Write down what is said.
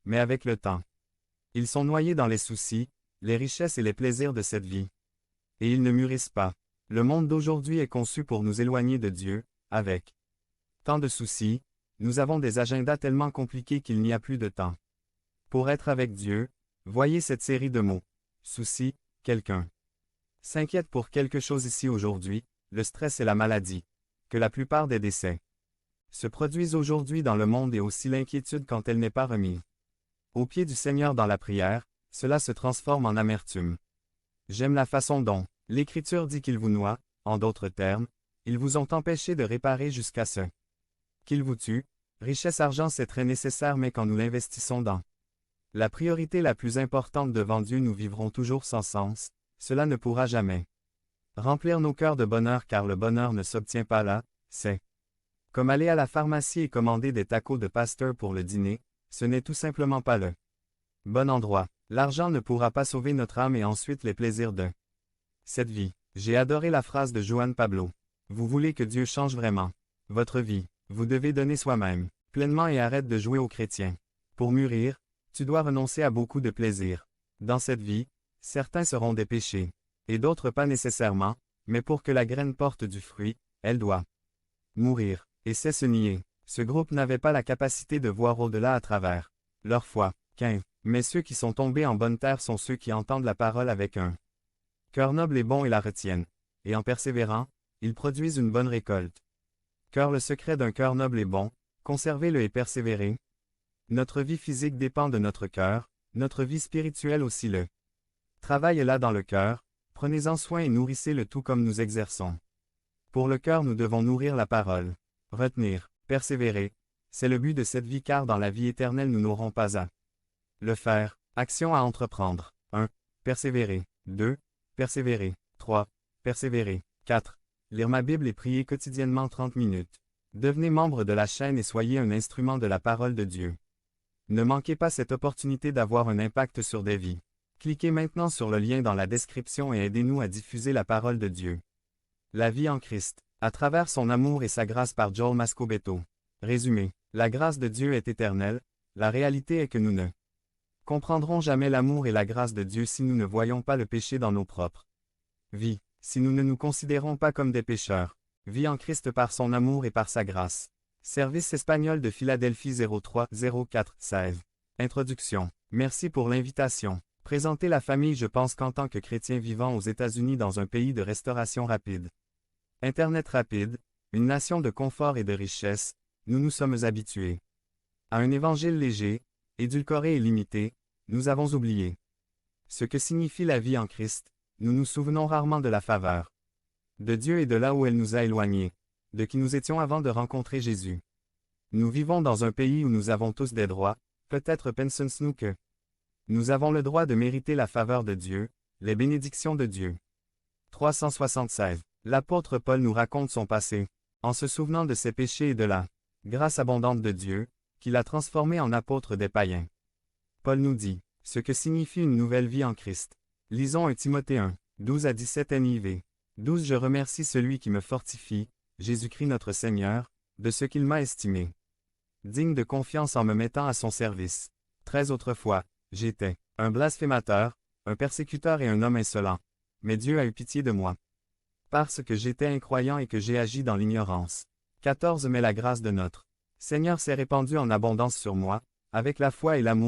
mais avec le temps. Ils sont noyés dans les soucis, les richesses et les plaisirs de cette vie. Et ils ne mûrissent pas. Le monde d'aujourd'hui est conçu pour nous éloigner de Dieu, avec tant de soucis, nous avons des agendas tellement compliqués qu'il n'y a plus de temps. Pour être avec Dieu, voyez cette série de mots. Souci, quelqu'un s'inquiète pour quelque chose ici aujourd'hui, le stress et la maladie, que la plupart des décès se produisent aujourd'hui dans le monde et aussi l'inquiétude quand elle n'est pas remise au pied du Seigneur dans la prière, cela se transforme en amertume. J'aime la façon dont l'Écriture dit qu'ils vous noient, en d'autres termes, ils vous ont empêché de réparer jusqu'à ce qu'ils vous tuent. Richesse argent c'est très nécessaire mais quand nous l'investissons dans la priorité la plus importante devant Dieu nous vivrons toujours sans sens, cela ne pourra jamais remplir nos cœurs de bonheur car le bonheur ne s'obtient pas là, c'est comme aller à la pharmacie et commander des tacos de pasteur pour le dîner, ce n'est tout simplement pas le bon endroit. L'argent ne pourra pas sauver notre âme et ensuite les plaisirs de cette vie. J'ai adoré la phrase de Juan Pablo. Vous voulez que Dieu change vraiment votre vie, vous devez donner soi-même, pleinement et arrête de jouer aux chrétiens. Pour mûrir, tu dois renoncer à beaucoup de plaisirs. Dans cette vie, certains seront des péchés, et d'autres pas nécessairement, mais pour que la graine porte du fruit, elle doit mourir, et c'est se nier. Ce groupe n'avait pas la capacité de voir au-delà à travers leur foi. Mais ceux qui sont tombés en bonne terre sont ceux qui entendent la parole avec un cœur noble et bon et la retiennent. Et en persévérant, ils produisent une bonne récolte. Car le secret d'un cœur noble et bon, conservez-le et persévérez. Notre vie physique dépend de notre cœur, notre vie spirituelle aussi le travail est là dans le cœur, prenez-en soin et nourrissez-le tout comme nous exerçons. Pour le cœur nous devons nourrir la parole. Retenir, persévérer, c'est le but de cette vie car dans la vie éternelle nous n'aurons pas à le faire. Action à entreprendre. 1. Persévérer. 2. Persévérer. 3. Persévérer. 4. Lire ma Bible et prier quotidiennement 30 minutes. Devenez membre de la chaîne et soyez un instrument de la parole de Dieu. Ne manquez pas cette opportunité d'avoir un impact sur des vies. Cliquez maintenant sur le lien dans la description et aidez-nous à diffuser la parole de Dieu. La vie en Christ, à travers son amour et sa grâce par Joel Mascobeto. Résumé. La grâce de Dieu est éternelle, la réalité est que nous ne comprendrons jamais l'amour et la grâce de Dieu si nous ne voyons pas le péché dans nos propres vies, si nous ne nous considérons pas comme des pécheurs. Vie en Christ par son amour et par sa grâce. Service espagnol de Philadelphie 03 04 16. Introduction. Merci pour l'invitation. Présenter la famille. Je pense qu'en tant que chrétien vivant aux États-Unis dans un pays de restauration rapide, Internet rapide, une nation de confort et de richesse, nous nous sommes habitués à un évangile léger, édulcoré et limité. Nous avons oublié ce que signifie la vie en Christ. Nous nous souvenons rarement de la faveur de Dieu et de là où elle nous a éloignés, de qui nous étions avant de rencontrer Jésus. Nous vivons dans un pays où nous avons tous des droits, peut-être pensons-nous que nous avons le droit de mériter la faveur de Dieu, les bénédictions de Dieu. 376. L'apôtre Paul nous raconte son passé, en se souvenant de ses péchés et de la grâce abondante de Dieu, qui l'a transformé en apôtre des païens. Paul nous dit ce que signifie une nouvelle vie en Christ. Lisons 1 Timothée 1, 12 à 17 NIV. 12 Je remercie celui qui me fortifie, Jésus-Christ notre Seigneur, de ce qu'il m'a estimé digne de confiance en me mettant à son service. 13 Autrefois, j'étais un blasphémateur, un persécuteur et un homme insolent. Mais Dieu a eu pitié de moi. Parce que j'étais incroyant et que j'ai agi dans l'ignorance. 14 Mais la grâce de notre Seigneur s'est répandue en abondance sur moi, avec la foi et l'amour